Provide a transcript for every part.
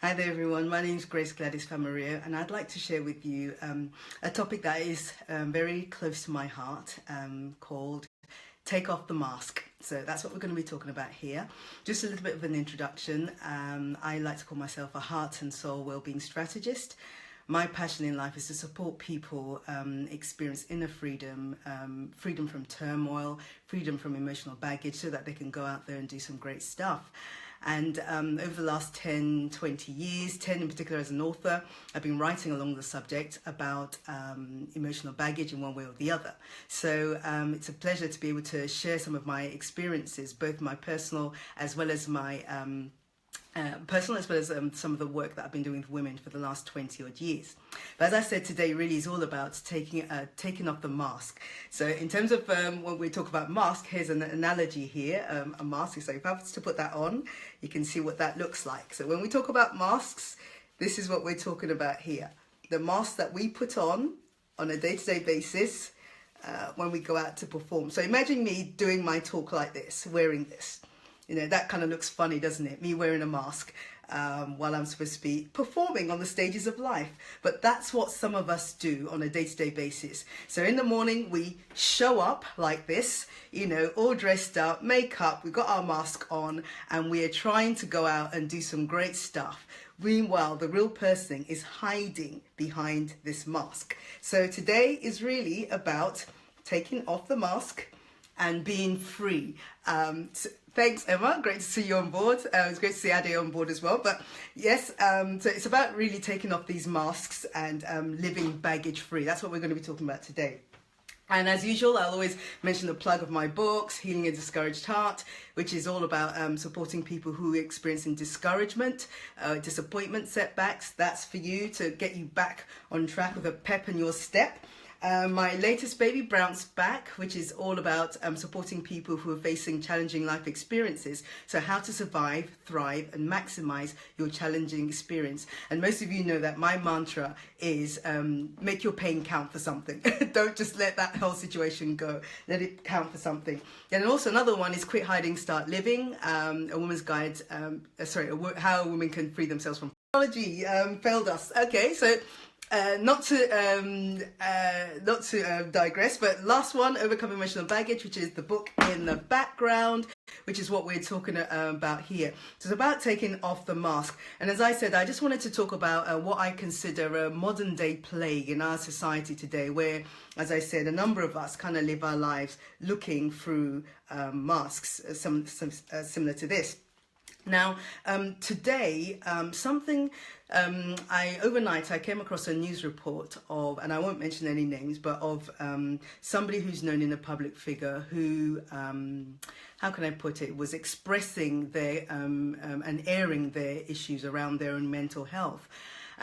Hi there everyone, my name is Gladys Famoriyo, and I'd like to share with you a topic that is very close to my heart called Take Off the Mask. So that's what we're going to be talking about here. Just a little bit of an introduction. I like to call myself a heart and soul wellbeing strategist. My passion in life is to support people experience inner freedom, freedom from turmoil, freedom from emotional baggage, so that they can go out there and do some great stuff. And over the last 10, 20 years, 10 in particular as an author, I've been writing along the subject about emotional baggage in one way or the other. So it's a pleasure to be able to share some of my experiences, both my personal as well as my some of the work that I've been doing with women for the last 20 odd years. But as I said, today really is all about taking off the mask. So in terms of when we talk about mask, here's an analogy here, a mask. So if I was to put that on, you can see what that looks like. So when we talk about masks, this is what we're talking about here. The mask that we put on a day-to-day basis when we go out to perform. So imagine me doing my talk like this, wearing this. You know, that kind of looks funny, doesn't it? Me wearing a mask while I'm supposed to be performing on the stages of life. But that's what some of us do on a day-to-day basis. So in the morning, we show up like this, you know, all dressed up, makeup, we've got our mask on, and we are trying to go out and do some great stuff. Meanwhile, the real person is hiding behind this mask. So today is really about taking off the mask and being free. Thanks, Emma. Great to see you on board. It's great to see Ade on board as well. But yes, so it's about really taking off these masks and living baggage free. That's what we're going to be talking about today. And as usual, I'll always mention the plug of my books, Healing a Discouraged Heart, which is all about supporting people who are experiencing discouragement, disappointment, setbacks. That's for you to get you back on track with a pep in your step. My latest baby, Bounce Back, which is all about supporting people who are facing challenging life experiences. So how to survive, thrive and maximize your challenging experience. And most of you know that my mantra is make your pain count for something. Don't just let that whole situation go. Let it count for something. And also another one is Quit Hiding, Start Living, a woman's guide, how women can free themselves from technology. Failed us. Okay, so not to digress, but last one, Overcome Emotional Baggage, which is the book in the background, which is what we're talking about here. So it's about taking off the mask. And as I said, I just wanted to talk about what I consider a modern day plague in our society today, where, as I said, a number of us kind of live our lives looking through masks, similar to this. Now, today, overnight I came across a news report of, and I won't mention any names, but of somebody who's known in a public figure who, how can I put it, was expressing their, and airing their issues around their own mental health.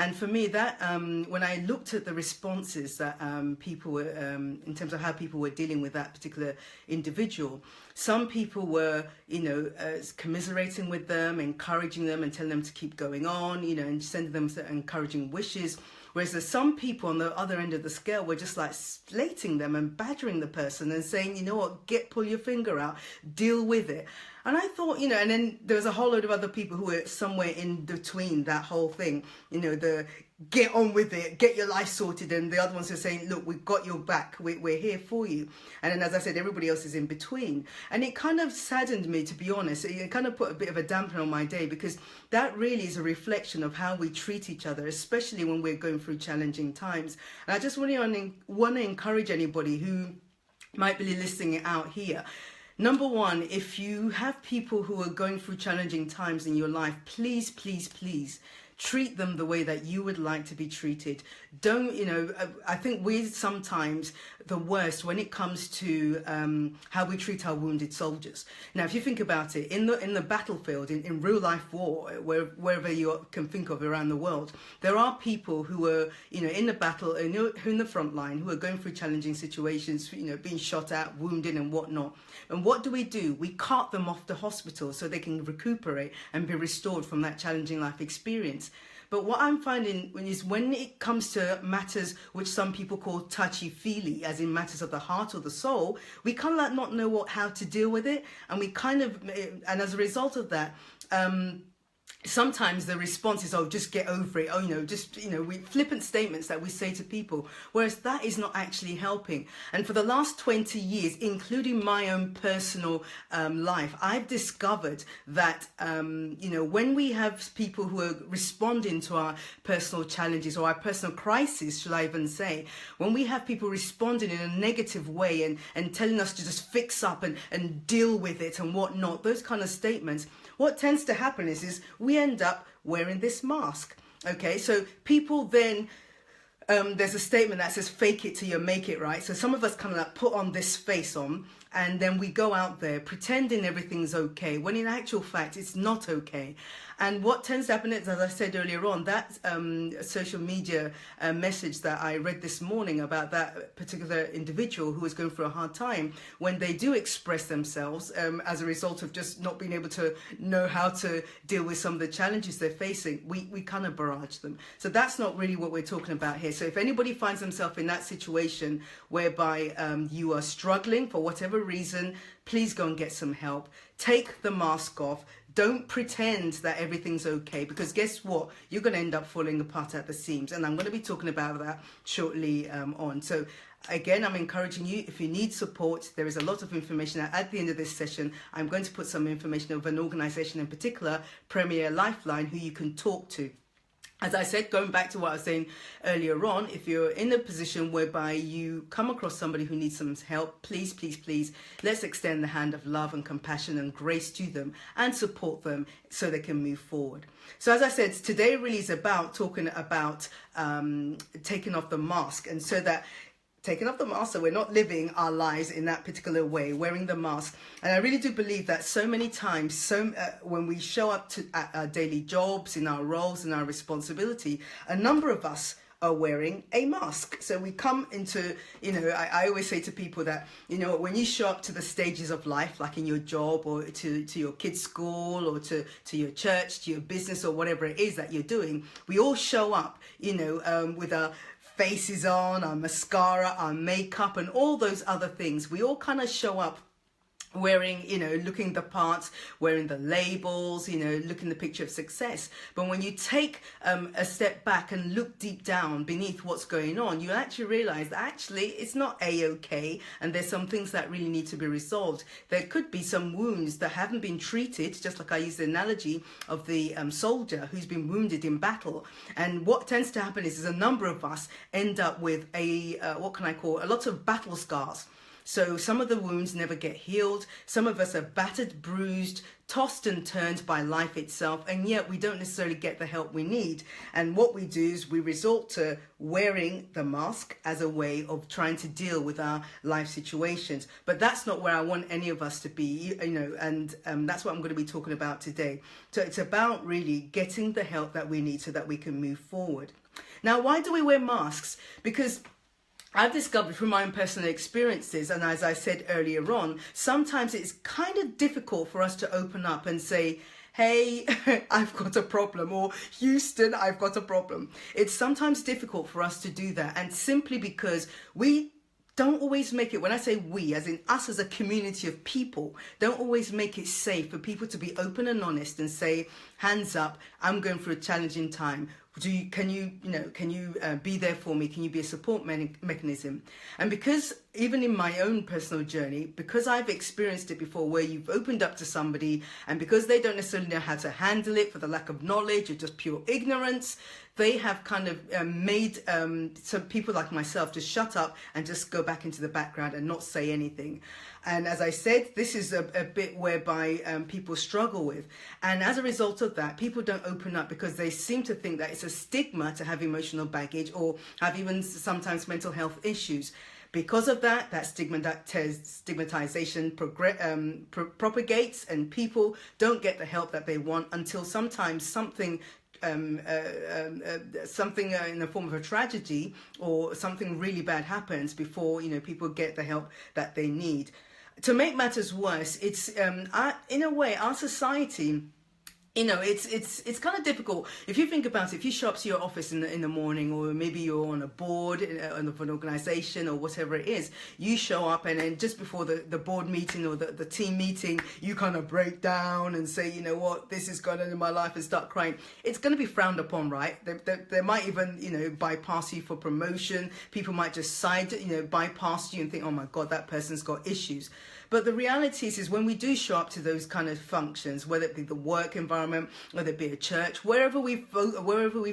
And for me, that when I looked at the responses that people were, in terms of how people were dealing with that particular individual, some people were, you know, commiserating with them, encouraging them and telling them to keep going on, you know, and sending them encouraging wishes. Whereas there's some people on the other end of the scale were just like slating them and badgering the person and saying, you know what, pull your finger out, deal with it. And I thought, you know, and then there was a whole load of other people who were somewhere in between that whole thing, you know, the get on with it, get your life sorted. And the other ones are saying, look, we've got your back, we're here for you. And then, as I said, everybody else is in between. And it kind of saddened me, to be honest. It kind of put a bit of a damper on my day, because that really is a reflection of how we treat each other, especially when we're going through challenging times. And I just really want to encourage anybody who might be listening out here. Number one, if you have people who are going through challenging times in your life, please, please, please treat them the way that you would like to be treated. Don't, you know, I think we're sometimes the worst when it comes to how we treat our wounded soldiers. Now, if you think about it, in the battlefield, in real life war, wherever you can think of around the world, there are people who are, you know, in the battle, who are in the front line, who are going through challenging situations, you know, being shot at, wounded and whatnot. And what do? We cart them off to hospital so they can recuperate and be restored from that challenging life experience. But what I'm finding is when it comes to matters which some people call touchy-feely, as in matters of the heart or the soul, we kind of like not know how to deal with it. And we kind of, and as a result of that, sometimes the response is, oh, just get over it. Oh, we flippant statements that we say to people, whereas that is not actually helping. And for the last 20 years, including my own personal life, I've discovered that, when we have people who are responding to our personal challenges or our personal crisis, should I even say, when we have people responding in a negative way and telling us to just fix up and deal with it and whatnot, those kind of statements, what tends to happen is we end up wearing this mask. Okay, so people then, there's a statement that says fake it till you make it, right? So some of us kind of like put on this face on, and then we go out there pretending everything's okay, when in actual fact it's not okay. And what tends to happen is, as I said earlier on, that social media message that I read this morning about that particular individual who was going through a hard time, when they do express themselves as a result of just not being able to know how to deal with some of the challenges they're facing, we kind of barrage them. So that's not really what we're talking about here. So if anybody finds themselves in that situation whereby you are struggling for whatever reason, please go and get some help. Take the mask off. Don't pretend that everything's okay, because guess what? You're going to end up falling apart at the seams. And I'm going to be talking about that shortly on. So again, I'm encouraging you, if you need support, there is a lot of information at the end of this session. I'm going to put some information of an organization in particular, Premier Lifeline, who you can talk to. As I said, going back to what I was saying earlier on, if you're in a position whereby you come across somebody who needs some help, please, please, please, let's extend the hand of love and compassion and grace to them and support them so they can move forward. So as I said, today really is about talking about taking off the mask, and so that taking off the mask, so we're not living our lives in that particular way, wearing the mask. And I really do believe that so many times, when we show up to our daily jobs, in our roles, in our responsibility, a number of us are wearing a mask. So we come into, I always say to people that, when you show up to the stages of life, like in your job or to your kids' school or to your church, to your business or whatever it is that you're doing, we all show up, with our faces on, our mascara, our makeup, and all those other things. We all kind of show up wearing, looking the parts, wearing the labels, looking the picture of success. But when you take a step back and look deep down beneath what's going on, you actually realize that actually it's not a-okay, and there's some things that really need to be resolved. There could be some wounds that haven't been treated, just like I used the analogy of the soldier who's been wounded in battle. And what tends to happen is a number of us end up with a lot of battle scars. So some of the wounds never get healed. Some of us are battered, bruised, tossed and turned by life itself, and yet we don't necessarily get the help we need. And what we do is we resort to wearing the mask as a way of trying to deal with our life situations. But that's not where I want any of us to be, and that's what I'm going to be talking about today. So it's about really getting the help that we need so that we can move forward. Now, why do we wear masks? Because I've discovered from my own personal experiences, and as I said earlier on, sometimes it's kind of difficult for us to open up and say, hey, I've got a problem, or Houston, I've got a problem. It's sometimes difficult for us to do that, and simply because we don't always make it, when I say we, as in us as a community of people, don't always make it safe for people to be open and honest and say, hands up, I'm going through a challenging time. Can you be there for me? Can you be a support mechanism? And because even in my own personal journey, because I've experienced it before, where you've opened up to somebody and because they don't necessarily know how to handle it for the lack of knowledge or just pure ignorance, they have kind of made some people like myself just shut up and just go back into the background and not say anything. And as I said, this is a bit whereby people struggle with. And as a result of that, people don't open up because they seem to think that it's a stigma to have emotional baggage or have even sometimes mental health issues. Because of that, stigmatization propagates, and people don't get the help that they want until sometimes something in the form of a tragedy or something really bad happens before people get the help that they need. To make matters worse, it's in a way our society you know, it's kind of difficult if you think about it. If you show up to your office in the morning, or maybe you're on a board of an organization or whatever it is, you show up, and then just before the board meeting or the team meeting, you kind of break down and say, you know what, this is going on in my life, and start crying. It's going to be frowned upon, right? They might even, you know, bypass you for promotion. People might just bypass you and think, oh my God, that person's got issues. But the reality is when we do show up to those kind of functions, whether it be the work environment, whether it be a church, wherever we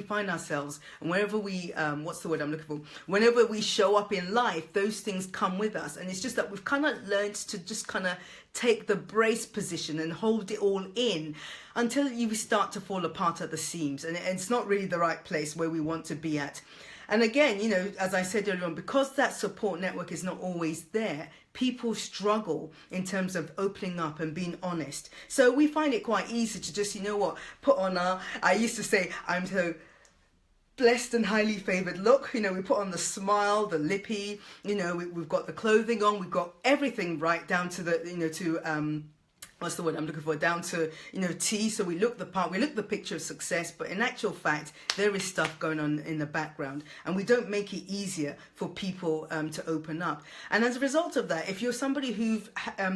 find ourselves, and wherever we, what's the word I'm looking for? Whenever we show up in life, those things come with us. And it's just that we've kind of learned to just kind of take the brace position and hold it all in until you start to fall apart at the seams. And it's not really the right place where we want to be at. And again, you know, as I said earlier on, because that support network is not always there, people struggle in terms of opening up and being honest. So we find it quite easy to just, you know what, put on I used to say, I'm so blessed and highly favored look. You know, we put on the smile, the lippy, you know, we've got the clothing on, we've got everything right down to the, you know, to, what's the word I'm looking for, down to, you know, T. So we look the part, we look the picture of success, but in actual fact, there is stuff going on in the background, and we don't make it easier for people to open up. And as a result of that, if you're somebody who've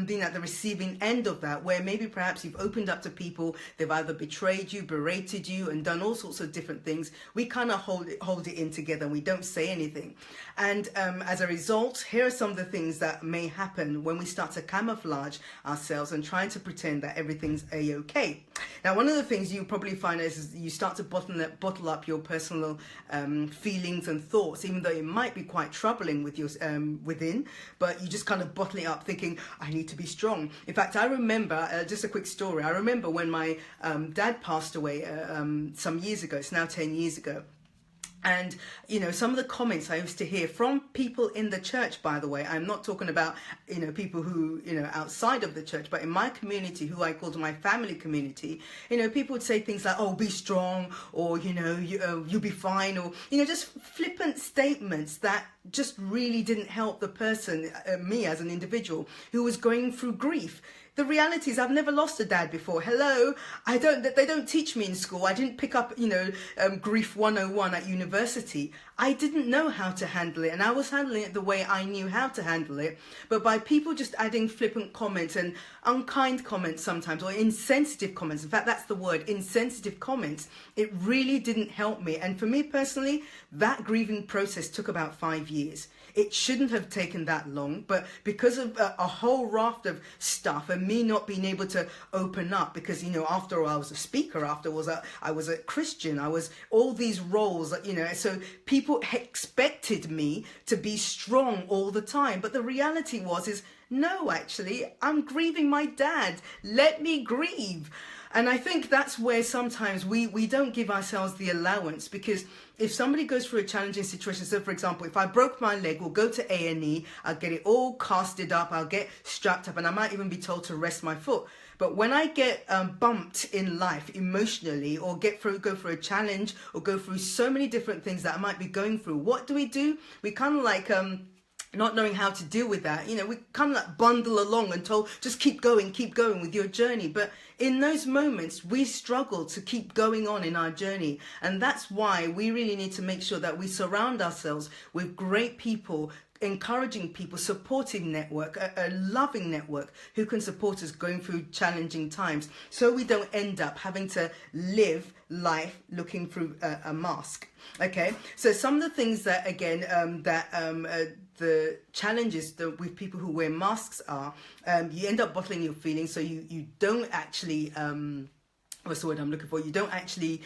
been at the receiving end of that, where maybe perhaps you've opened up to people, they've either betrayed you, berated you, and done all sorts of different things, we kind of hold it in together, and we don't say anything. And as a result, here are some of the things that may happen when we start to camouflage ourselves and try to pretend that everything's a-okay. Now, one of the things you probably find is you start to bottle up your personal feelings and thoughts, even though it might be quite troubling with your within, but you just kind of bottle it up thinking, I need to be strong. In fact, I remember, just a quick story, I remember when my dad passed away some years ago. It's now 10 years ago. And, you know, some of the comments I used to hear from people in the church, by the way, I'm not talking about, you know, people who, you know, outside of the church, but in my community, who I called my family community, you know, people would say things like, oh, be strong, or, you know, you'll be fine, or, you know, just flippant statements that just really didn't help the person, me as an individual, who was going through grief. The reality is I've never lost a dad before. Hello, they don't teach me in school. I didn't pick up, you know, grief 101 at university. I didn't know how to handle it, and I was handling it the way I knew how to handle it. But by people just adding flippant comments and unkind comments sometimes, or insensitive comments, in fact, that's the word, insensitive comments, it really didn't help me. And for me personally, that grieving process took about 5 years. It shouldn't have taken that long, but because of a whole raft of stuff and me not being able to open up, because, you know, after all, I was a speaker, I was a Christian, I was all these roles, you know, so people expected me to be strong all the time. But the reality is no, actually, I'm grieving my dad. Let me grieve. And I think that's where sometimes we don't give ourselves the allowance, because if somebody goes through a challenging situation, so for example, if I broke my leg, we'll go to A&E, I'll get it all casted up, I'll get strapped up, and I might even be told to rest my foot. But when I get bumped in life emotionally, or go through a challenge, or go through so many different things that I might be going through, what do? We kind of like not knowing how to deal with that, you know, we kind of like bundle along and told, just keep going with your journey. But in those moments, we struggle to keep going on in our journey. And that's why we really need to make sure that we surround ourselves with great people, encouraging people, supporting network, a loving network who can support us going through challenging times, so we don't end up having to live life looking through a mask. Okay, so some of the things that, again, the challenges with people who wear masks are, you end up bottling your feelings, so you don't actually what's the word I'm looking for? You don't actually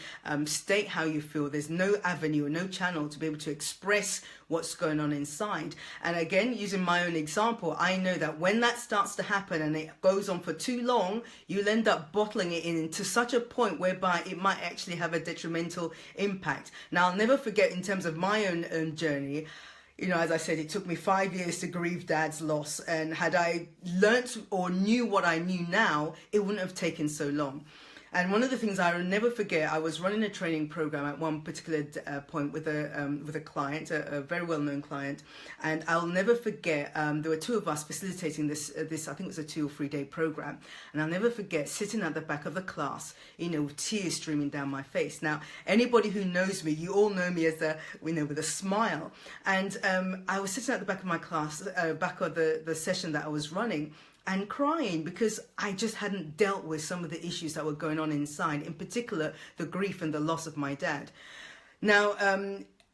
state how you feel. There's no avenue or no channel to be able to express what's going on inside. And again, using my own example, I know that when that starts to happen and it goes on for too long, you'll end up bottling it in to such a point whereby it might actually have a detrimental impact. Now, I'll never forget, in terms of my own journey, you know, as I said, it took me 5 years to grieve Dad's loss. And had I learnt or knew what I knew now, it wouldn't have taken so long. And one of the things I will never forget, I was running a training program at one particular point with a client, a very well-known client, and I'll never forget. There were two of us facilitating this. I think it was a 2 or 3 day program, and I'll never forget sitting at the back of the class, with tears streaming down my face. Now, anybody who knows me, you all know me as with a smile, and I was sitting at the back of my class, back of the session that I was running, and crying because I just hadn't dealt with some of the issues that were going on inside, in particular, the grief and the loss of my dad. Now,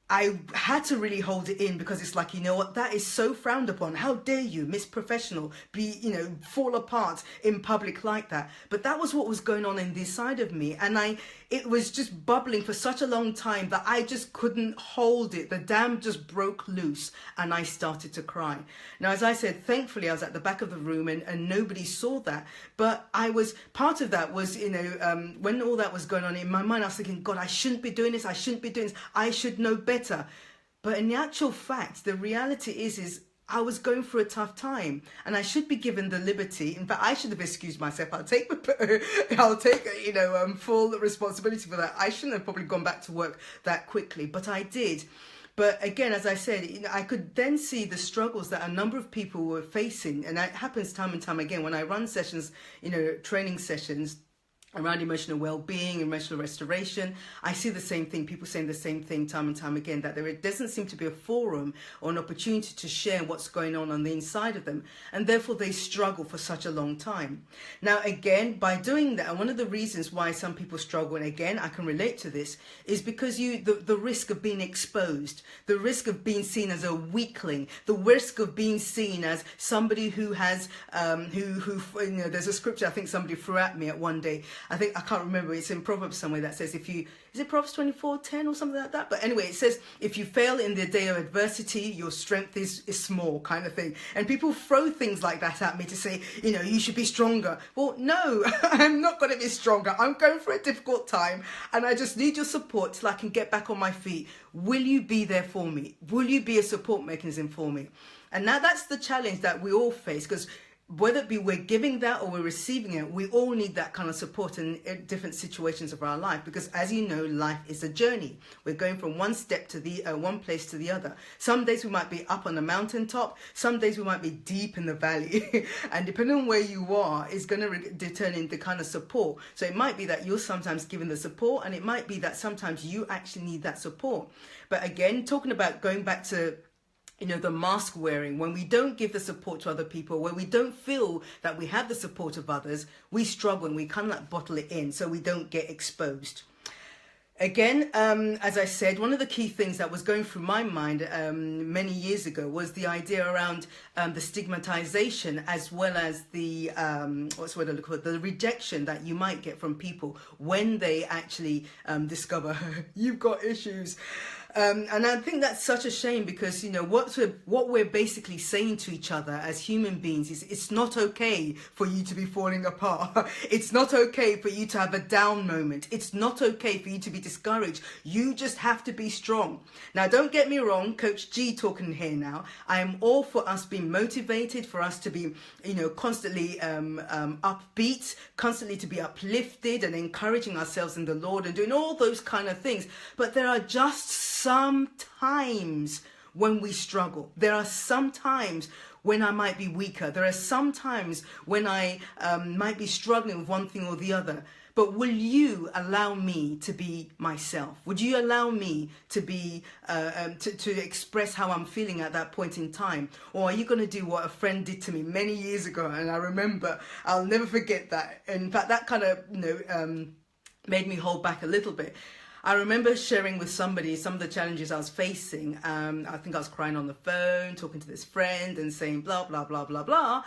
I had to really hold it in because it's like, what, that is so frowned upon. How dare you, Miss Professional, fall apart in public like that? But that was what was going on in the side of me. And it was just bubbling for such a long time that I just couldn't hold it. The dam just broke loose and I started to cry. Now, as I said, thankfully, I was at the back of the room and nobody saw that. But part of that was, when all that was going on in my mind, I was thinking, God, I shouldn't be doing this. I shouldn't be doing this. I should know better. But in the actual fact, the reality is I was going through a tough time and I should be given the liberty. In fact, I should have excused myself. I'll take full responsibility for that. I shouldn't have probably gone back to work that quickly, but I did. But again, as I said, I could then see the struggles that a number of people were facing. And that happens time and time again when I run sessions, training sessions around emotional well-being, emotional restoration. I see the same thing, people saying the same thing time and time again, that there doesn't seem to be a forum or an opportunity to share what's going on the inside of them, and therefore they struggle for such a long time. Now again, by doing that, and one of the reasons why some people struggle, and again I can relate to this, is because the risk of being exposed, the risk of being seen as a weakling, the risk of being seen as somebody who has there's a scripture I think somebody threw at me at one day. I can't remember, it's in Proverbs somewhere that says is it Proverbs 24:10 or something like that? But anyway, it says, if you fail in the day of adversity, your strength is small, kind of thing. And people throw things like that at me to say, you should be stronger. Well, no, I'm not going to be stronger. I'm going through a difficult time and I just need your support till I can get back on my feet. Will you be there for me? Will you be a support mechanism for me? And now that's the challenge that we all face, because whether it be we're giving that or we're receiving it, we all need that kind of support in different situations of our life. Because as you know, life is a journey. We're going from one step to one place to the other. Some days we might be up on the mountaintop. Some days we might be deep in the valley. And depending on where you are, is going to determine the kind of support. So it might be that you're sometimes given the support, and it might be that sometimes you actually need that support. But again, talking about going back to the mask wearing, when we don't give the support to other people, when we don't feel that we have the support of others, we struggle and we kind of bottle it in so we don't get exposed. Again, as I said, one of the key things that was going through my mind many years ago was the idea around the stigmatization, as well as the the rejection that you might get from people when they actually discover you've got issues. And I think that's such a shame, because what we're basically saying to each other as human beings is, it's not okay for you to be falling apart. It's not okay for you to have a down moment. It's not okay for you to be discouraged. You just have to be strong. Now, don't get me wrong, Coach G talking here now. I am all for us being motivated, for us to be, constantly upbeat, constantly to be uplifted and encouraging ourselves in the Lord and doing all those kind of things. But there are just some times when we struggle. There are some times when I might be weaker. There are some times when I might be struggling with one thing or the other. But will you allow me to be myself? Would you allow me to be to express how I'm feeling at that point in time? Or are you going to do what a friend did to me many years ago? And I remember, I'll never forget that. In fact, that kind of made me hold back a little bit. I remember sharing with somebody some of the challenges I was facing. I think I was crying on the phone, talking to this friend and saying blah, blah, blah, blah, blah.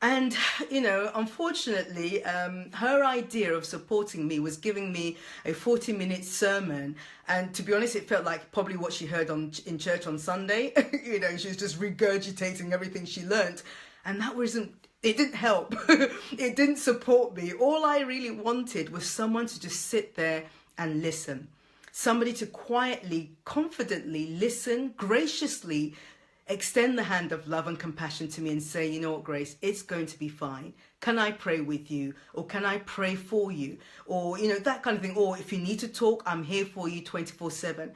And, unfortunately, her idea of supporting me was giving me a 40-minute sermon. And to be honest, it felt like probably what she heard in church on Sunday. She was just regurgitating everything she learned. And it didn't help. It didn't support me. All I really wanted was someone to just sit there and listen. Somebody to quietly, confidently listen, graciously extend the hand of love and compassion to me and say, you know what, Grace, it's going to be fine. Can I pray with you? Or can I pray for you? Or, you know, that kind of thing. Or if you need to talk, I'm here for you 24/7.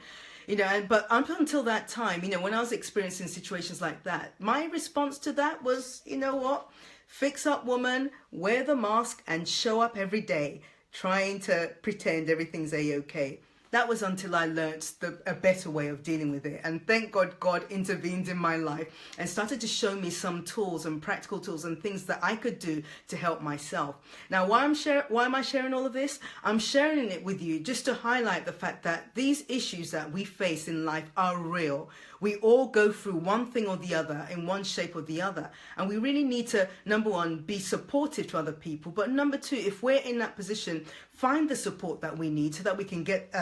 You know, but up until that time, you know, when I was experiencing situations like that, my response to that was, you know what? Fix up, woman, wear the mask and show up every day, trying to pretend everything's a-okay. That was until I learnt a better way of dealing with it. And thank God, God intervened in my life and started to show me some tools and practical tools and things that I could do to help myself. Now, why am I sharing all of this? I'm sharing it with you just to highlight the fact that these issues that we face in life are real. We all go through one thing or the other in one shape or the other. And we really need to, number one, be supportive to other people. But number two, if we're in that position, find the support that we need so that we can get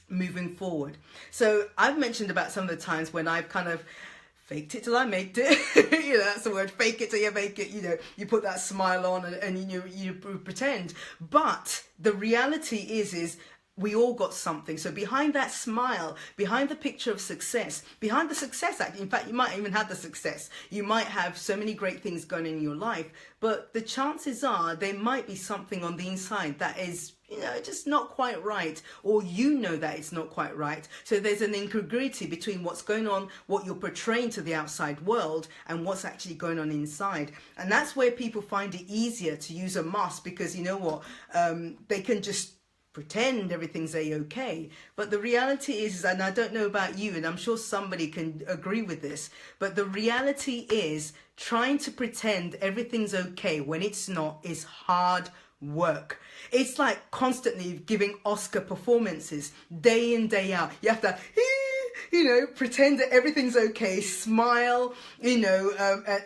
moving forward. So I've mentioned about some of the times when I've kind of faked it till I made it. You know, that's the word, fake it till you make it. You know, you put that smile on and you pretend. But the reality is we all got something. So behind that smile, behind the picture of success, behind the success act, in fact, you might even have the success. You might have so many great things going in your life, but the chances are there might be something on the inside that is, you know, just not quite right, or you know that it's not quite right. So there's an incongruity between what's going on, what you're portraying to the outside world, and what's actually going on inside. And that's where people find it easier to use a mask, because you know what, they can just pretend everything's a-okay. But the reality is, and I don't know about you, and I'm sure somebody can agree with this, but the reality is trying to pretend everything's okay when it's not is hard work. It's like constantly giving Oscar performances day in, day out. You have to, you know, pretend that everything's okay, smile, you know,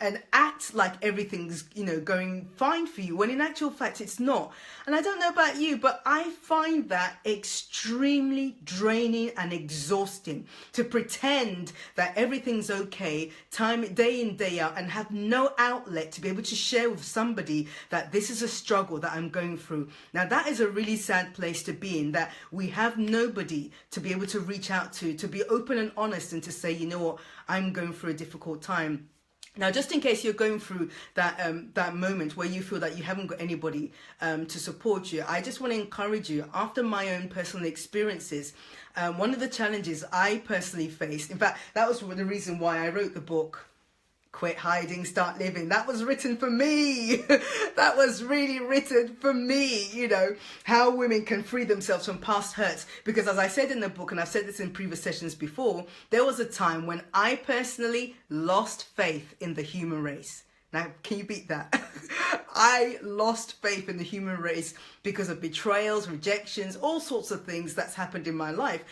and act like everything's, you know, going fine for you, when in actual fact it's not. And I don't know about you, but I find that extremely draining and exhausting, to pretend that everything's okay day in, day out, and have no outlet to be able to share with somebody that this is a struggle that I'm going through. Now, that is a really sad place to be in, that we have nobody to be able to reach out to be open and honest, and to say, you know what, I'm going through a difficult time. Now, just in case you're going through that moment where you feel that you haven't got anybody to support you, I just want to encourage you, after my own personal experiences, one of the challenges I personally faced, in fact, that was the reason why I wrote the book, Quit Hiding, Start Living. That was written for me. That was really written for me, you know, how women can free themselves from past hurts. Because as I said in the book, and I've said this in previous sessions before, there was a time when I personally lost faith in the human race. Now, can you beat that? I lost faith in the human race because of betrayals, rejections, all sorts of things that's happened in my life.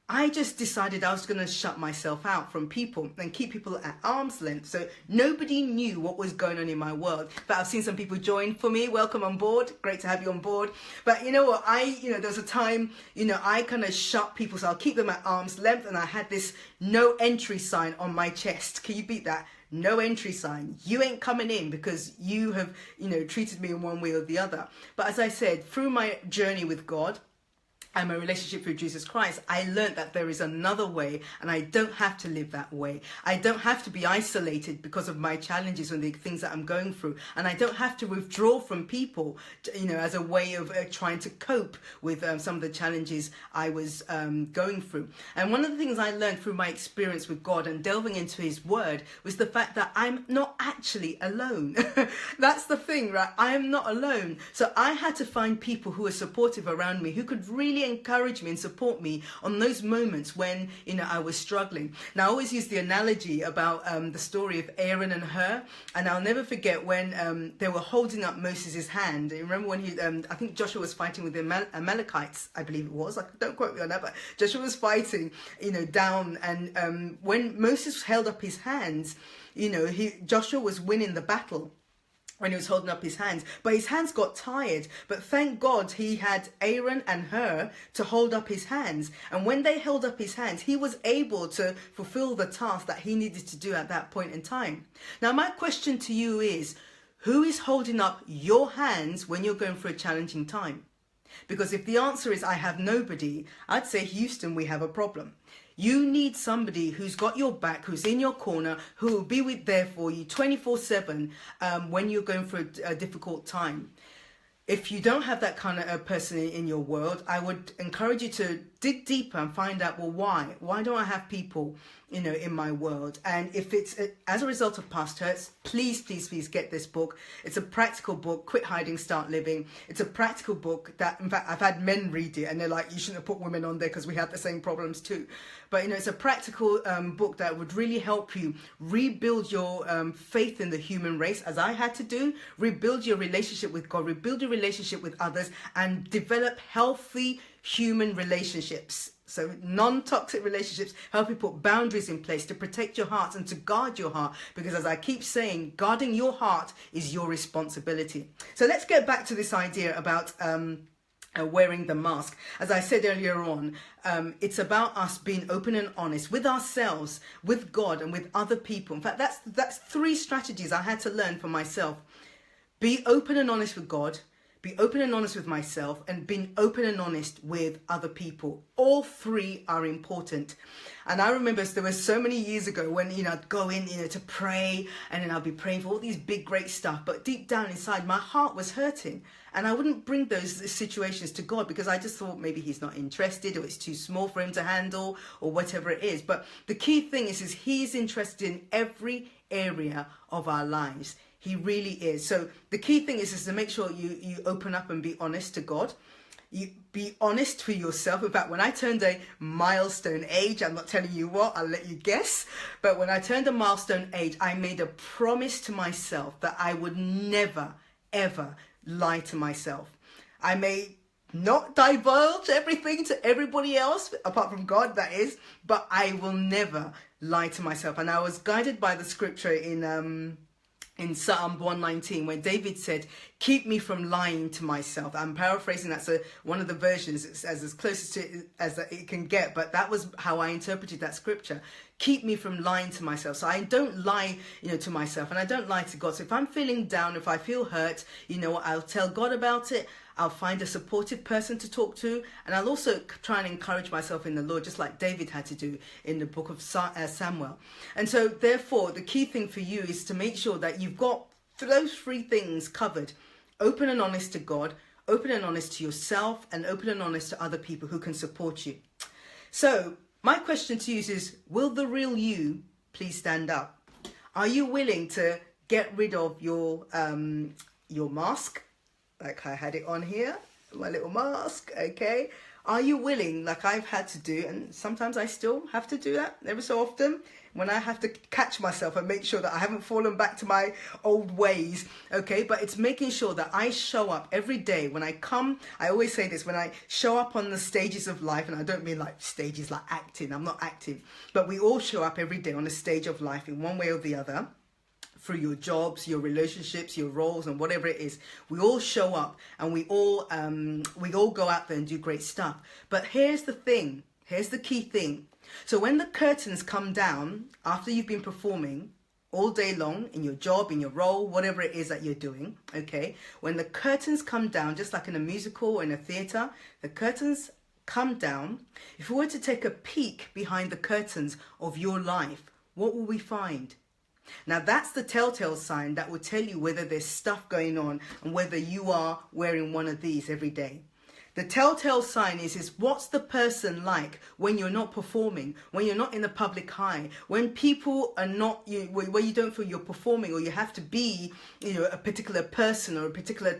I just decided I was going to shut myself out from people and keep people at arm's length. So nobody knew what was going on in my world. But I've seen some people join for me. Welcome on board. Great to have you on board. But you know what? There was a time, you know, I kind of shut people. So I'll keep them at arm's length. And I had this no entry sign on my chest. Can you beat that? No entry sign. You ain't coming in because you have, you know, treated me in one way or the other. But as I said, through my journey with God and my relationship with Jesus Christ, I learned that there is another way, and I don't have to live that way. I don't have to be isolated because of my challenges and the things that I'm going through, and I don't have to withdraw from people, you know, as a way of trying to cope with some of the challenges I was going through. And one of the things I learned through my experience with God and delving into His Word was the fact that I'm not actually alone. That's the thing, right? I am not alone. So I had to find people who were supportive around me, who could really encourage me and support me on those moments when, you know, I was struggling. Now, I always use the analogy about the story of Aaron and Hur, and I'll never forget when they were holding up Moses' hand. Remember when he, I think Joshua was fighting with the Amalekites, I believe it was. Don't quote me on that, but Joshua was fighting, you know, down, and when Moses held up his hands, you know, Joshua was winning the battle when he was holding up his hands, but his hands got tired. But thank God he had Aaron and Hur to hold up his hands. And when they held up his hands, he was able to fulfill the task that he needed to do at that point in time. Now, my question to you is, who is holding up your hands when you're going through a challenging time? Because if the answer is I have nobody, I'd say, Houston, we have a problem. You need somebody who's got your back, who's in your corner, who will be there for you 24/7 when you're going through a difficult time. If you don't have that kind of a person in your world, I would encourage you to dig deeper and find out, well, why? Why don't I have people, in my world? And if it's as a result of past hurts, please, please, please get this book. It's a practical book, Quit Hiding, Start Living. It's a practical book that, in fact, I've had men read it and they're like, you shouldn't have put women on there because we have the same problems too. But, it's a practical book that would really help you rebuild your faith in the human race, as I had to do, rebuild your relationship with God, rebuild your relationship with others, and develop healthy human relationships. So non-toxic relationships, help you put boundaries in place to protect your heart and to guard your heart. Because as I keep saying, guarding your heart is your responsibility. So let's get back to this idea about wearing the mask. As I said earlier on, it's about us being open and honest with ourselves, with God, and with other people. In fact, that's 3 strategies I had to learn for myself. Be open and honest with God, be open and honest with myself, and being open and honest with other people. All 3 are important. And I remember there were so many years ago when, I'd go in, to pray, and then I'd be praying for all these big, great stuff. But deep down inside, my heart was hurting. And I wouldn't bring those situations to God because I just thought maybe he's not interested, or it's too small for him to handle, or whatever it is. But the key thing is he's interested in every area of our lives. He really is. So the key thing is to make sure you open up and be honest to God. You be honest for yourself. In fact, when I turned a milestone age, I'm not telling you what, I'll let you guess. But when I turned a milestone age, I made a promise to myself that I would never, ever lie to myself. I may not divulge everything to everybody else, apart from God, that is, but I will never lie to myself. And I was guided by the scripture in Psalm 119, where David said, keep me from lying to myself. I'm paraphrasing, that's one of the versions, it's as close to as it can get, but that was how I interpreted that scripture. Keep me from lying to myself. So I don't lie, to myself, and I don't lie to God. So if I'm feeling down, if I feel hurt, I'll tell God about it. I'll find a supportive person to talk to, and I'll also try and encourage myself in the Lord, just like David had to do in the book of Samuel. And so therefore, the key thing for you is to make sure that you've got those 3 things covered: open and honest to God, open and honest to yourself, and open and honest to other people who can support you. So my question to you is, will the real you please stand up? Are you willing to get rid of your mask? Like I had it on here, my little mask, okay? Are you willing, like I've had to do, and sometimes I still have to do that every so often, when I have to catch myself and make sure that I haven't fallen back to my old ways, okay? But it's making sure that I show up every day. When I come, I always say this, when I show up on the stages of life, and I don't mean like stages like acting, I'm not acting, but we all show up every day on a stage of life in one way or the other. Through your jobs, your relationships, your roles, and whatever it is, we all show up, and we all go out there and do great stuff. But here's the thing, here's the key thing. So when the curtains come down after you've been performing all day long in your job, in your role, whatever it is that you're doing, okay? When the curtains come down, just like in a musical or in a theatre, the curtains come down. If we were to take a peek behind the curtains of your life, what will we find? Now that's the telltale sign that will tell you whether there's stuff going on and whether you are wearing one of these every day. The telltale sign is what's the person like when you're not performing, when you're not in the public eye, when people are not, where you don't feel you're performing, or you have to be, a particular person, or a particular,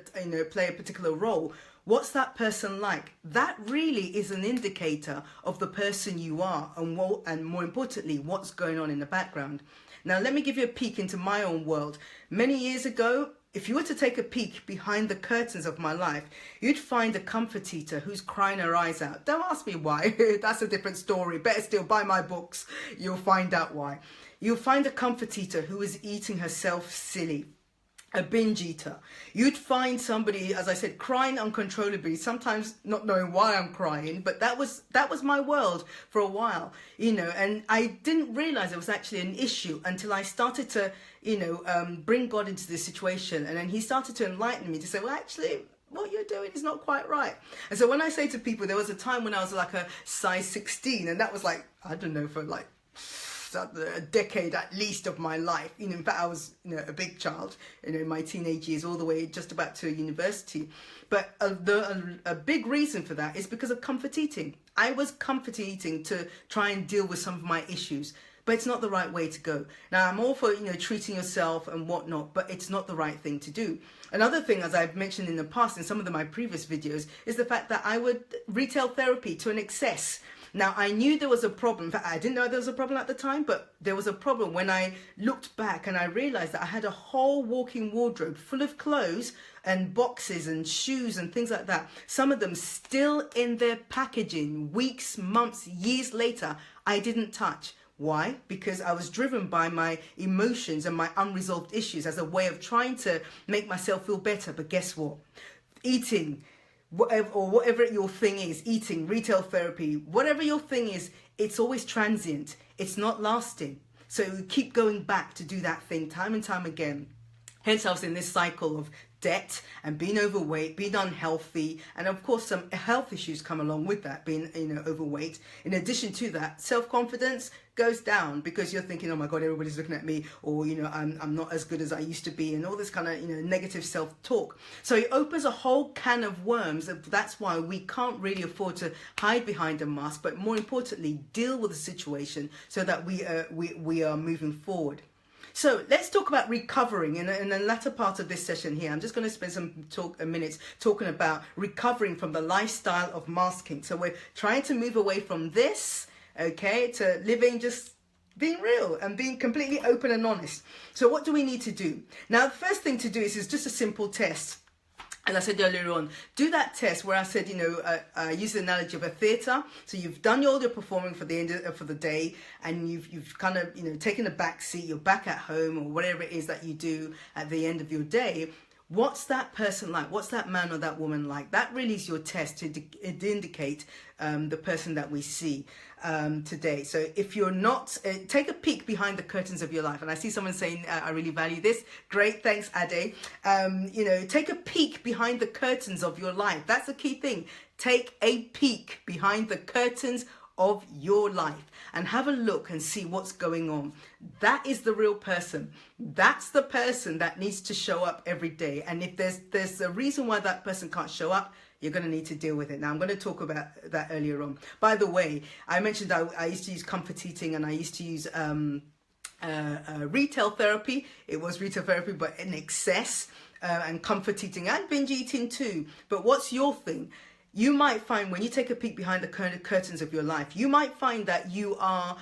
play a particular role. What's that person like? That really is an indicator of the person you are, and more importantly, what's going on in the background. Now, let me give you a peek into my own world. Many years ago, if you were to take a peek behind the curtains of my life, you'd find a comfort eater who's crying her eyes out. Don't ask me why. That's a different story. Better still, buy my books. You'll find out why. You'll find a comfort eater who is eating herself silly. A binge eater. You'd find somebody, as I said, crying uncontrollably, sometimes not knowing why I'm crying, but that was my world for a while, and I didn't realize it was actually an issue until I started to, bring God into this situation. And then he started to enlighten me to say, well, actually, what you're doing is not quite right. And so when I say to people, there was a time when I was like a size 16, and that was like, I don't know, for like a decade at least of my life. You know, in fact, I was, you know, a big child, you know, in my teenage years, all the way just about to university. But a big reason for that is because of comfort eating. I was comfort eating to try and deal with some of my issues. But it's not the right way to go. Now, I'm all for, you know, treating yourself and whatnot, but it's not the right thing to do. Another thing, as I've mentioned in the past in some of my previous videos, is the fact that I would retail therapy to an excess. Now, I knew there was a problem. In fact, I didn't know there was a problem at the time, but there was a problem when I looked back and I realized that I had a whole walk-in wardrobe full of clothes and boxes and shoes and things like that. Some of them still in their packaging, weeks, months, years later, I didn't touch. Why? Because I was driven by my emotions and my unresolved issues as a way of trying to make myself feel better. But guess what? Eating, whatever your thing is, eating, retail therapy, whatever your thing is, it's always transient. It's not lasting. So you keep going back to do that thing time and time again. Hence, I was in this cycle of debt and being overweight, being unhealthy, and of course some health issues come along with that, being, you know, overweight. In addition to that, self-confidence goes down because you're thinking, oh my God, everybody's looking at me, or, you know, I'm not as good as I used to be, and all this kind of, you know, negative self-talk. So it opens a whole can of worms. That's why we can't really afford to hide behind a mask, but more importantly, deal with the situation so that we are moving forward. So let's talk about recovering in the latter part of this session here. I'm just going to spend some minutes talking about recovering from the lifestyle of masking. So we're trying to move away from this, okay, to living just being real and being completely open and honest. So what do we need to do? Now, the first thing to do is just a simple test. As I said earlier on, do that test where I said, you know, I use the analogy of a theatre. So you've done all your performing for the end for the day, and you've kind of, you know, taken a back seat. You're back at home or whatever it is that you do at the end of your day. What's that person like? What's that man or that woman like? That really is your test to indicate the person that we see today. So if you're not, take a peek behind the curtains of your life. And I see someone saying, I really value this. Great, thanks, Ade. You know, take a peek behind the curtains of your life. That's the key thing. Take a peek behind the curtains of your life and have a look and see what's going on. That is the real person. That's the person that needs to show up every day. And if there's a reason why that person can't show up, you're going to need to deal with it. Now, I'm going to talk about that earlier on. By the way, I mentioned I used to use comfort eating, and I used to use retail therapy. It was retail therapy, but in excess, and comfort eating and binge eating too. But what's your thing? You might find when you take a peek behind the curtains of your life, you might find that you are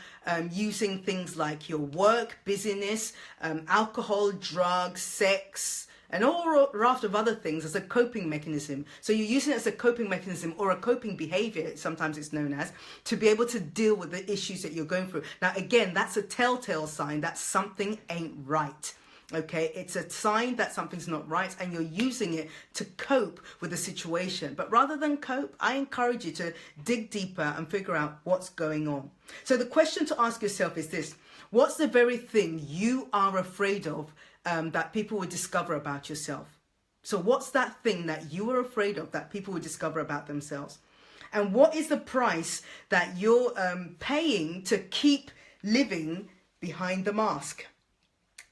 using things like your work, busyness, alcohol, drugs, sex, and all raft of other things as a coping mechanism. So you're using it as a coping mechanism or a coping behavior, sometimes it's known as, to be able to deal with the issues that you're going through. Now, again, that's a telltale sign that something ain't right. Okay, it's a sign that something's not right and you're using it to cope with the situation. But rather than cope, I encourage you to dig deeper and figure out what's going on. So the question to ask yourself is this: what's the very thing you are afraid of that people will discover about yourself? So what's that thing that you are afraid of that people will discover about themselves? And what is the price that you're paying to keep living behind the mask?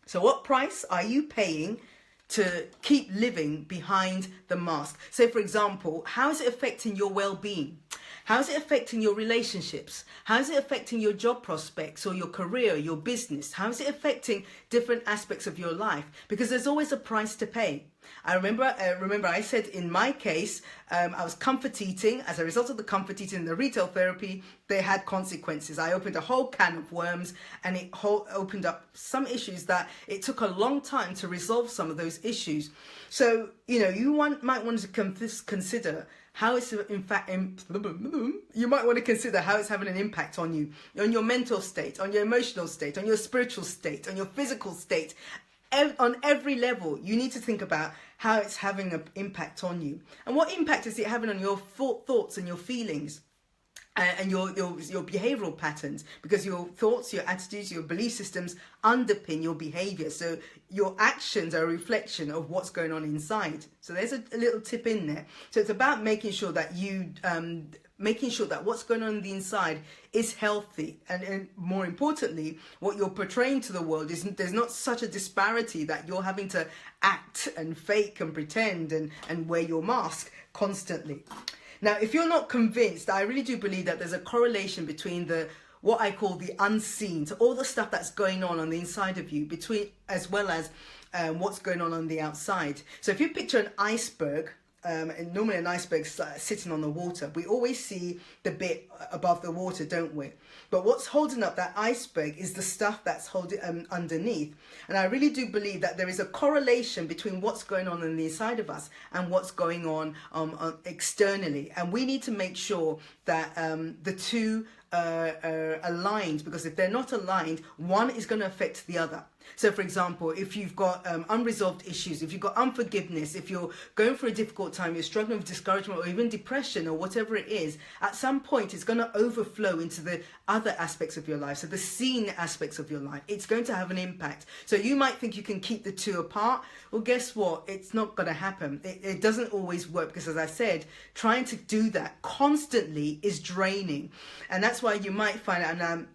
So what price are you paying to keep living behind the mask? So for example, how is it affecting your well-being? How is it affecting your relationships? How is it affecting your job prospects or your career, your business? How is it affecting different aspects of your life? Because there's always a price to pay. I remember I said in my case, I was comfort eating. As a result of the comfort eating and the retail therapy, they had consequences. I opened a whole can of worms, and it opened up some issues that it took a long time to resolve some of those issues. So, you know, you might want to consider how it's you might want to consider how it's having an impact on you, on your mental state, on your emotional state, on your spiritual state, on your physical state. On every level, you need to think about how it's having an impact on you. And what impact is it having on your thoughts and your feelings? and your behavioral patterns, because your thoughts, your attitudes, your belief systems underpin your behavior. So your actions are a reflection of what's going on inside. So there's a little tip in there. So it's about making sure that what's going on the inside is healthy, and more importantly, what you're portraying to the world is there's not such a disparity that you're having to act and fake and pretend and wear your mask constantly. Now, if you're not convinced, I really do believe that there's a correlation between what I call the unseen, so all the stuff that's going on the inside of you, as well as what's going on the outside. So if you picture an iceberg, and normally an iceberg's sitting on the water, we always see the bit above the water, don't we? But what's holding up that iceberg is the stuff that's holding underneath. And I really do believe that there is a correlation between what's going on the inside of us and what's going on externally. And we need to make sure that the two are aligned, because if they're not aligned, one is going to affect the other. So, for example, if you've got unresolved issues, if you've got unforgiveness, if you're going through a difficult time, you're struggling with discouragement or even depression or whatever it is, at some point it's going to overflow into the other aspects of your life. So the seen aspects of your life, it's going to have an impact. So you might think you can keep the two apart. Well, guess what? It's not going to happen. It doesn't always work, because, as I said, trying to do that constantly is draining. And that's why you might find out, and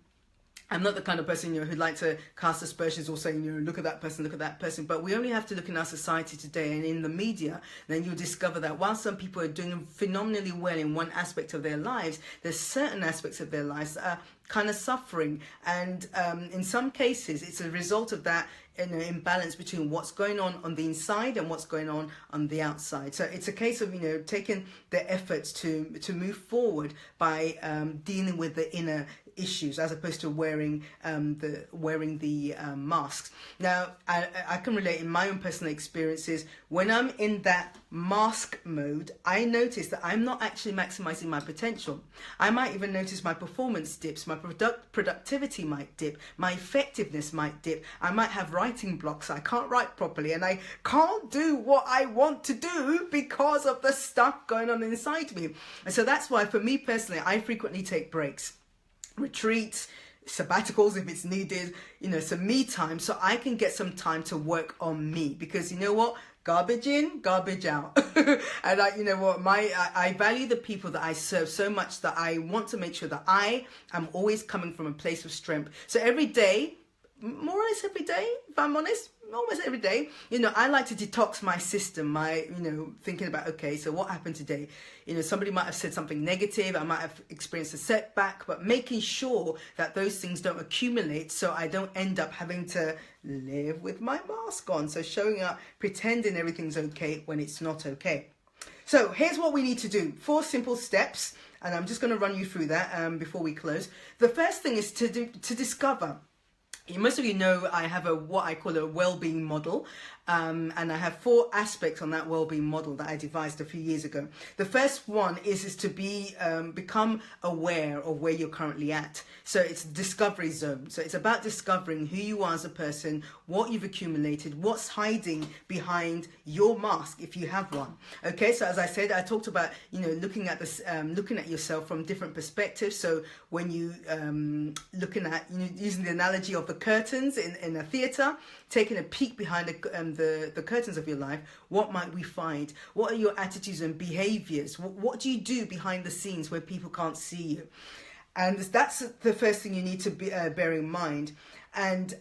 I'm not the kind of person, who'd like to cast aspersions or say, look at that person. But we only have to look in our society today and in the media, then you'll discover that while some people are doing phenomenally well in one aspect of their lives, there's certain aspects of their lives that are kind of suffering. And in some cases, it's a result of that imbalance between what's going on the inside and what's going on the outside. So it's a case of taking the efforts to move forward by dealing with the inner issues, as opposed to wearing the masks. Now, I can relate in my own personal experiences. When I'm in that mask mode, I notice that I'm not actually maximizing my potential. I might even notice my performance dips, my productivity might dip, my effectiveness might dip. I might have writing blocks. I can't write properly, and I can't do what I want to do because of the stuff going on inside me. And so that's why, for me personally, I frequently take breaks, retreats, sabbaticals if it's needed, some me time, so I can get some time to work on me. Because you know what? Garbage in, garbage out. And I value the people that I serve so much that I want to make sure that I am always coming from a place of strength. So every day, more or less every day, if I'm honest, almost every day, I like to detox my system, thinking about, okay, so what happened today? Somebody might have said something negative, I might have experienced a setback, but making sure that those things don't accumulate, so I don't end up having to live with my mask on. So showing up, pretending everything's okay when it's not okay. So here's what we need to do. 4 simple steps, and I'm just going to run you through that before we close. The first thing is to discover. Most of you know I have what I call a well-being model, and I have 4 aspects on that well-being model that I devised a few years ago. The first one is to become aware of where you're currently at. So it's discovery zone. So it's about discovering who you are as a person, what you've accumulated, what's hiding behind your mask if you have one. Okay, so as I said, I talked about looking at yourself from different perspectives. So when you looking at using the analogy of the curtains in a theatre, taking a peek behind the curtains of your life, what might we find? What are your attitudes and behaviours? What do you do behind the scenes where people can't see you? And that's the first thing you need to bear in mind. And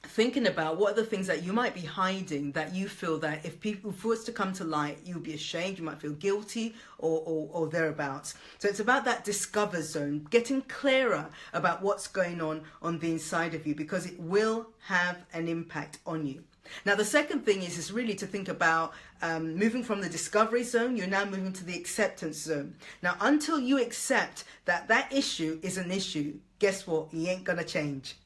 thinking about what are the things that you might be hiding that you feel that if it was to come to light, you'll be ashamed, you might feel guilty or thereabouts. So it's about that discover zone, getting clearer about what's going on the inside of you, because it will have an impact on you. Now, the second thing is really to think about moving from the discovery zone, you're now moving to the acceptance zone. Now, until you accept that issue is an issue, guess what? You ain't going to change.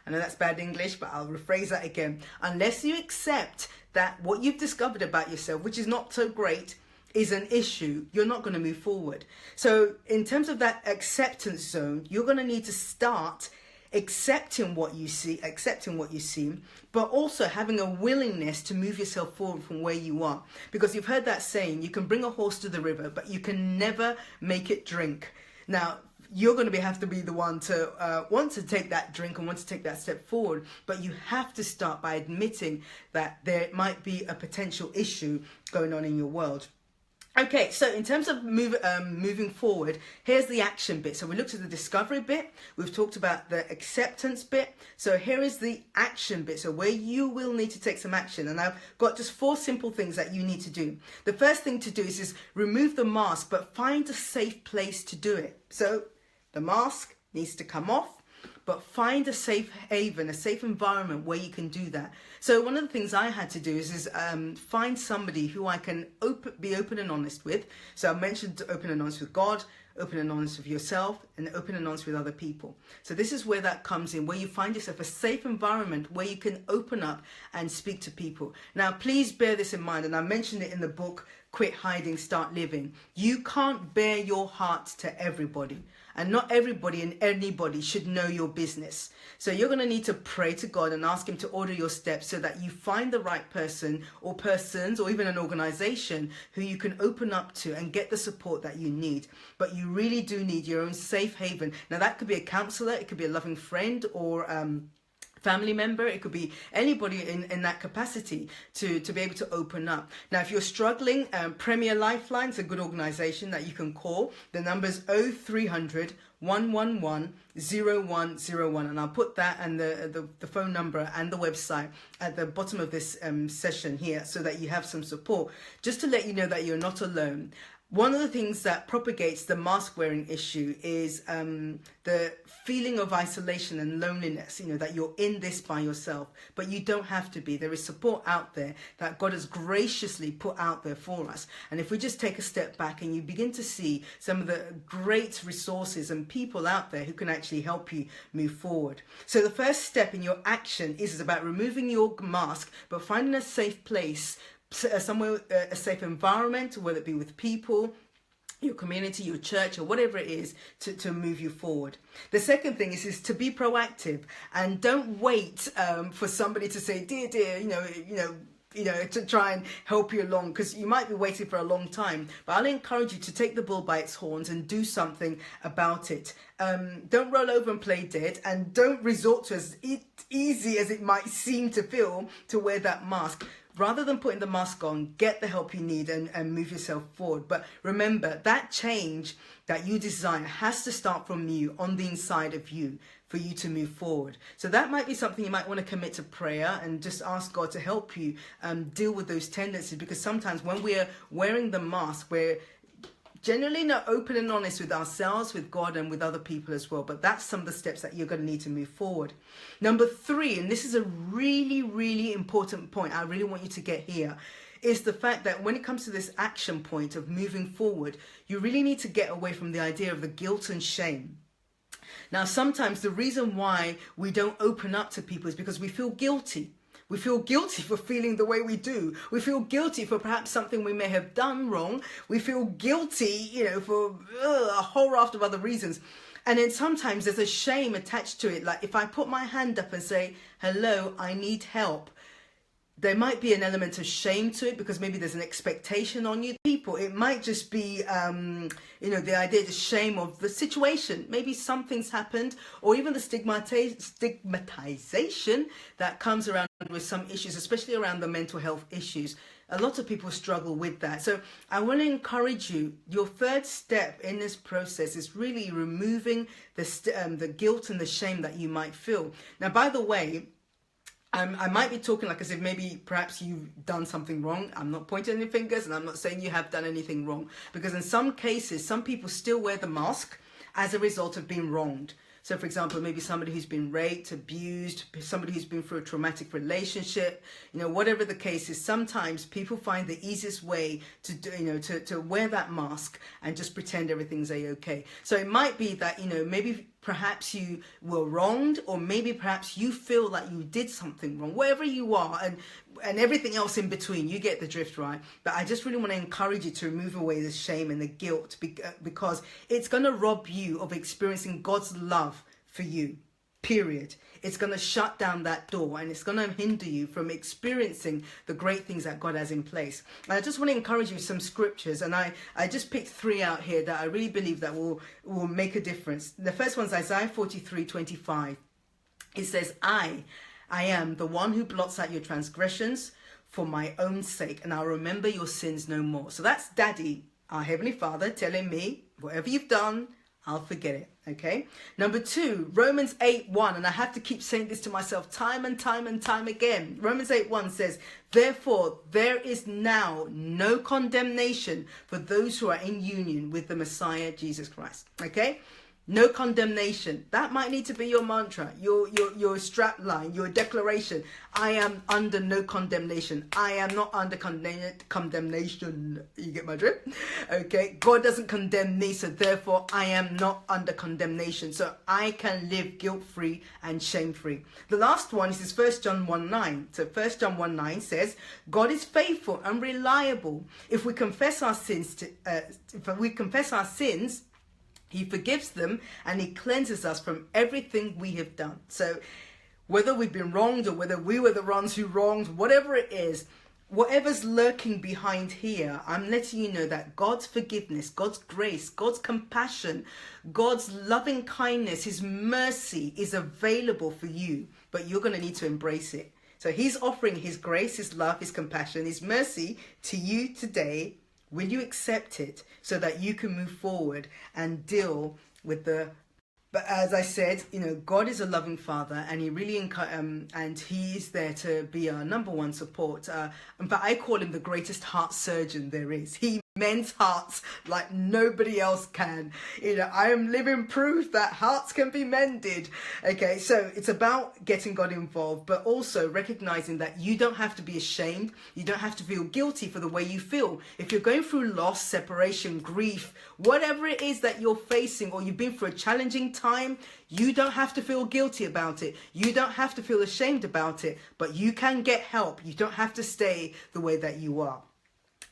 I know that's bad English, but I'll rephrase that again. Unless you accept that what you've discovered about yourself, which is not so great, is an issue, you're not going to move forward. So in terms of that acceptance zone, you're going to need to start accepting what you see, but also having a willingness to move yourself forward from where you are. Because you've heard that saying, you can bring a horse to the river, but you can never make it drink. Now, you're going to have to be the one to want to take that drink and want to take that step forward. But you have to start by admitting that there might be a potential issue going on in your world. Okay, so in terms of moving forward, here's the action bit. So we looked at the discovery bit. We've talked about the acceptance bit. So here is the action bit. So where you will need to take some action. And I've got just 4 simple things that you need to do. The first thing to do is remove the mask, but find a safe place to do it. So the mask needs to come off, but find a safe haven, a safe environment where you can do that. So one of the things I had to do is find somebody who I can be open and honest with. So I mentioned open and honest with God, open and honest with yourself, and open and honest with other people. So this is where that comes in, where you find yourself a safe environment where you can open up and speak to people. Now, please bear this in mind, and I mentioned it in the book, Quit Hiding, Start Living. You can't bare your heart to everybody. And not everybody and anybody should know your business. So you're going to need to pray to God and ask him to order your steps so that you find the right person or persons or even an organization who you can open up to and get the support that you need. But you really do need your own safe haven. Now that could be a counselor, it could be a loving friend or family member, it could be anybody in that capacity to be able to open up. Now, if you're struggling, Premier Lifeline is a good organization that you can call. The number is 0300 111 0101, and I'll put that and the phone number and the website at the bottom of this session here so that you have some support, just to let you know that you're not alone. One of the things that propagates the mask wearing issue is the feeling of isolation and loneliness, that you're in this by yourself, but you don't have to be. There is support out there that God has graciously put out there for us. And if we just take a step back and you begin to see some of the great resources and people out there who can actually help you move forward. So the first step in your action is about removing your mask, but finding a safe place, somewhere, a safe environment, whether it be with people, your community, your church, or whatever it is, to move you forward. The second thing is to be proactive and don't wait for somebody to say, dear, to try and help you along, because you might be waiting for a long time. But I'll encourage you to take the bull by its horns and do something about it. Don't roll over and play dead, and don't resort to, as easy as it might seem to feel, to wear that mask. Rather than putting the mask on, get the help you need and move yourself forward. But remember, that change that you desire has to start from you, on the inside of you, for you to move forward. So that might be something you might want to commit to prayer and just ask God to help you deal with those tendencies. Because sometimes when we're wearing the mask, we're generally not open and honest with ourselves, with God, and with other people as well. But that's some of the steps that you're going to need to move forward. Number 3, and this is a really, really important point I really want you to get here, is the fact that when it comes to this action point of moving forward, you really need to get away from the idea of the guilt and shame. Now, sometimes the reason why we don't open up to people is because we feel guilty. We feel guilty for feeling the way we do. We feel guilty for perhaps something we may have done wrong. We feel guilty, for a whole raft of other reasons. And then sometimes there's a shame attached to it. Like if I put my hand up and say, hello, I need help, there might be an element of shame to it because maybe there's an expectation on you. People, it might just be, the idea, the shame of the situation. Maybe something's happened, or even the stigmatization that comes around with some issues, especially around the mental health issues. A lot of people struggle with that. So I want to encourage you, your third step in this process is really removing the guilt and the shame that you might feel. Now, by the way, I might be talking like as if maybe perhaps you've done something wrong. I'm not pointing any fingers, and I'm not saying you have done anything wrong, because in some cases, some people still wear the mask as a result of being wronged. So, for example, maybe somebody who's been raped, abused, somebody who's been through a traumatic relationship, whatever the case is, sometimes people find the easiest way to do, to wear that mask and just pretend everything's a-okay. So it might be that, maybe perhaps you were wronged, or maybe perhaps you feel like you did something wrong, wherever you are, and everything else in between. You get the drift, right? But I just really want to encourage you to remove away the shame and the guilt, because it's going to rob you of experiencing God's love for you. period. It's going to shut down that door, and it's going to hinder you from experiencing the great things that God has in place. And I just want to encourage you with some scriptures, and I just picked 3 out here that I really believe that will make a difference. The first one's Isaiah 43:25. It says, I am the one who blots out your transgressions for my own sake, and I'll remember your sins no more. So that's Daddy, our Heavenly Father, telling me, whatever you've done, I'll forget it. Okay. Number 2, Romans 8:1, and I have to keep saying this to myself time and time and time again. Romans 8:1 says, therefore, there is now no condemnation for those who are in union with the Messiah, Jesus Christ. Okay. No condemnation. That might need to be your mantra, your strap line, your declaration. I am under no condemnation. I am not under condemnation. You get my drift? Okay. God doesn't condemn me, so therefore I am not under condemnation. So I can live guilt-free and shame-free. The last one is 1 John 1:9. So 1 John 1:9 says, God is faithful and reliable. If we confess our sins, He forgives them, and He cleanses us from everything we have done. So whether we've been wronged or whether we were the ones who wronged, whatever it is, whatever's lurking behind here, I'm letting you know that God's forgiveness, God's grace, God's compassion, God's loving kindness, His mercy is available for you, but you're going to need to embrace it. So He's offering His grace, His love, His compassion, His mercy to you today. Will you accept it so that you can move forward and deal with but as I said, God is a loving Father, and He really, and He is there to be our number one support. But I call Him the greatest heart surgeon there is. He mends hearts like nobody else can. I am living proof that hearts can be mended. Okay, so it's about getting God involved, but also recognizing that you don't have to be ashamed. You don't have to feel guilty for the way you feel. If you're going through loss, separation, grief, whatever it is that you're facing, or you've been through a challenging time, you don't have to feel guilty about it. You don't have to feel ashamed about it, but you can get help. You don't have to stay the way that you are.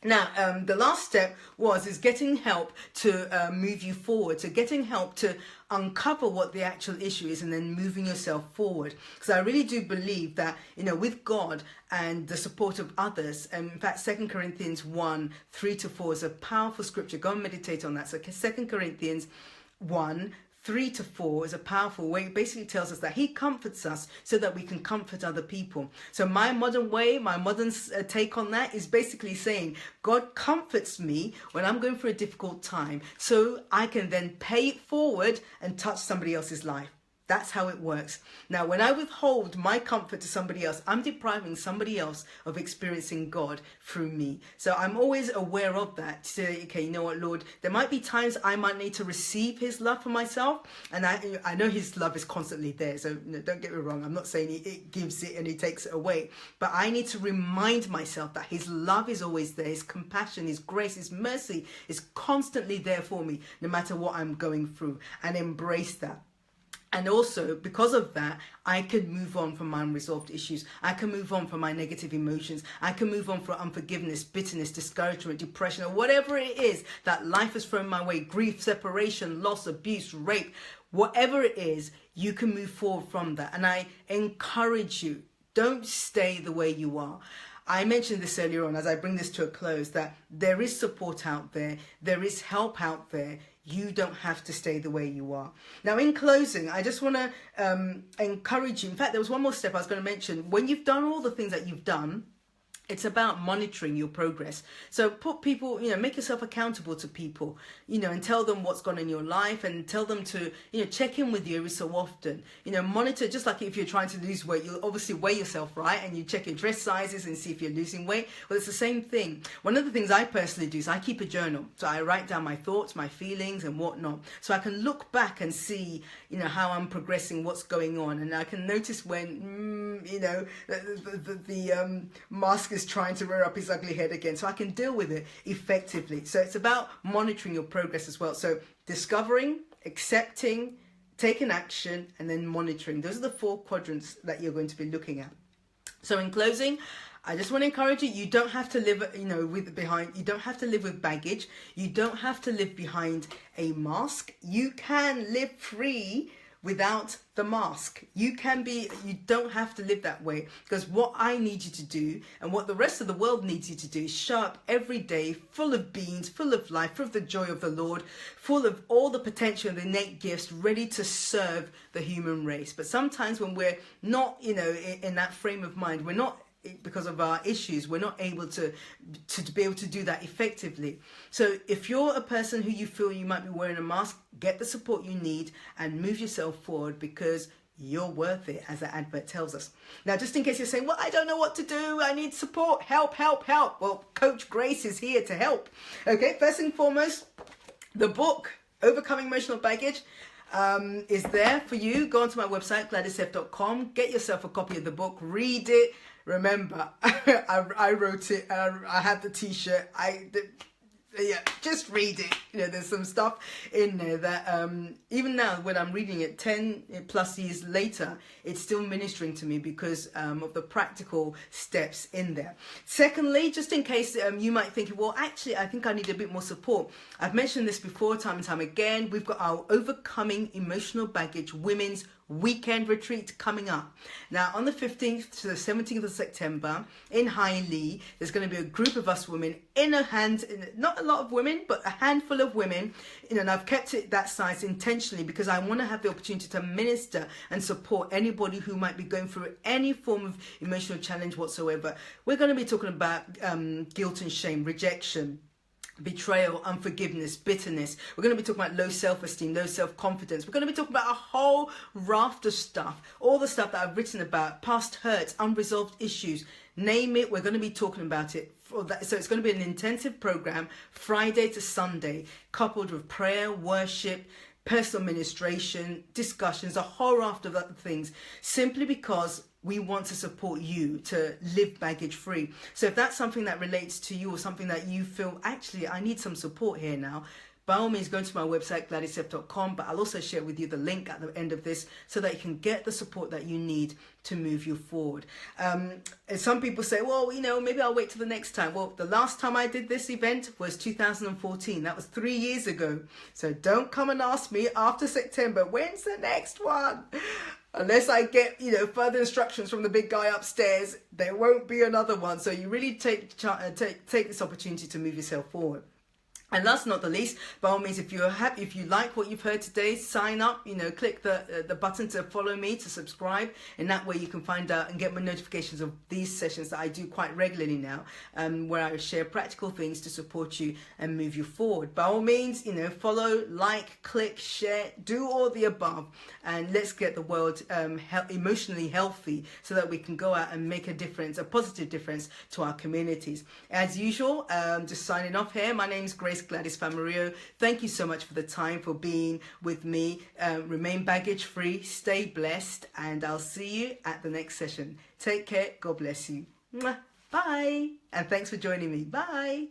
Now, the last step is getting help to move you forward, to getting help to uncover what the actual issue is, and then moving yourself forward. Because I really do believe that, with God and the support of others, in fact, 2 Corinthians 1:3-4 is a powerful scripture. Go and meditate on that. So 2 Corinthians 1:3-4 is a powerful way. It basically tells us that He comforts us so that we can comfort other people. So my modern take on that is basically saying God comforts me when I'm going through a difficult time, so I can then pay it forward and touch somebody else's life. That's how it works. Now, when I withhold my comfort to somebody else, I'm depriving somebody else of experiencing God through me. So I'm always aware of that. To say, okay, you know what, Lord, there might be times I might need to receive His love for myself. And I know His love is constantly there. So don't get me wrong. I'm not saying it gives it and He takes it away. But I need to remind myself that His love is always there. His compassion, His grace, His mercy is constantly there for me, no matter what I'm going through, and embrace that. And also, because of that, I can move on from my unresolved issues. I can move on from my negative emotions. I can move on from unforgiveness, bitterness, discouragement, depression, or whatever it is that life has thrown my way. Grief, separation, loss, abuse, rape, whatever it is, you can move forward from that. And I encourage you, don't stay the way you are. I mentioned this earlier on as I bring this to a close, that there is support out there. There is help out there. You don't have to stay the way you are. Now, in closing, I just want to encourage you. In fact, there was one more step I was going to mention. When you've done all the things that you've done, it's about monitoring your progress. So put people, make yourself accountable to people, and tell them what's gone in your life, and tell them to, check in with you every so often. Monitor, just like if you're trying to lose weight, you'll obviously weigh yourself, right? And you check your dress sizes and see if you're losing weight. Well, it's the same thing. One of the things I personally do is I keep a journal. So I write down my thoughts, my feelings and whatnot. So I can look back and see, how I'm progressing, what's going on. And I can notice when, the mask is trying to rear up his ugly head again, so I can deal with it effectively. So it's about monitoring your progress as well. So discovering, accepting, taking action, and then monitoring. Those are the 4 quadrants that you're going to be looking at. So in closing, I just want to encourage you, you don't have to live, you don't have to live with baggage. You don't have to live behind a mask. You can live free without the mask. You don't have to live that way, because what I need you to do and what the rest of the world needs you to do is show up every day full of beans, full of life, full of the joy of the Lord, full of all the potential and the innate gifts, ready to serve the human race. But sometimes when we're not, in that frame of mind, we're not, because of our issues, we're not able to be able to do that effectively. So if you're a person who you feel you might be wearing a mask, get the support you need and move yourself forward, because you're worth it, as the advert tells us. Now, just in case you're saying, well, I don't know what to do, I need support, help. Well, Coach Grace is here to help. Okay, first and foremost, the book, Overcoming Emotional Baggage, is there for you. Go onto my website, gladysf.com, get yourself a copy of the book, read it. Remember, I wrote it, I had the t-shirt, just read it. There's some stuff in there that even now when I'm reading it 10 plus years later, it's still ministering to me because of the practical steps in there. Secondly, just in case you might think, well, actually, I think I need a bit more support. I've mentioned this before, time and time again. We've got our Overcoming Emotional Baggage Women's Weekend Retreat coming up. Now, on the 15th to the 17th of September in Highly, there's going to be a group of us women not a lot of women, but a handful of women, and I've kept it that size intentionally because I want to have the opportunity to minister and support anybody who might be going through any form of emotional challenge whatsoever. We're going to be talking about guilt and shame, rejection, betrayal, unforgiveness, bitterness. We're going to be talking about low self-esteem, low self-confidence. We're going to be talking about a whole raft of stuff, all the stuff that I've written about, past hurts, unresolved issues, name it, we're going to be talking about it. So it's going to be an intensive program, Friday to Sunday, coupled with prayer, worship, personal ministration, discussions, a whole raft of other things, simply because we want to support you to live baggage free. So if that's something that relates to you, or something that you feel, actually, I need some support here now, by all means, go to my website, gladysf.com, but I'll also share with you the link at the end of this so that you can get the support that you need to move you forward. And some people say, well, maybe I'll wait till the next time. Well, the last time I did this event was 2014. That was 3 years ago. So don't come and ask me after September, when's the next one? Unless I get, further instructions from the big guy upstairs, there won't be another one. So you really take this opportunity to move yourself forward. And last but not the least, by all means, if you like what you've heard today, sign up, click the button to follow me, to subscribe. And that way you can find out and get my notifications of these sessions that I do quite regularly now, where I share practical things to support you and move you forward. By all means, follow, like, click, share, do all the above. And let's get the world emotionally healthy so that we can go out and make a difference, a positive difference to our communities. As usual, just signing off here. My name's Gladys Famoriyo. Thank you so much for the time, for being with me. Remain baggage free, stay blessed, and I'll see you at the next session. Take care. God bless you. Bye. And thanks for joining me. Bye.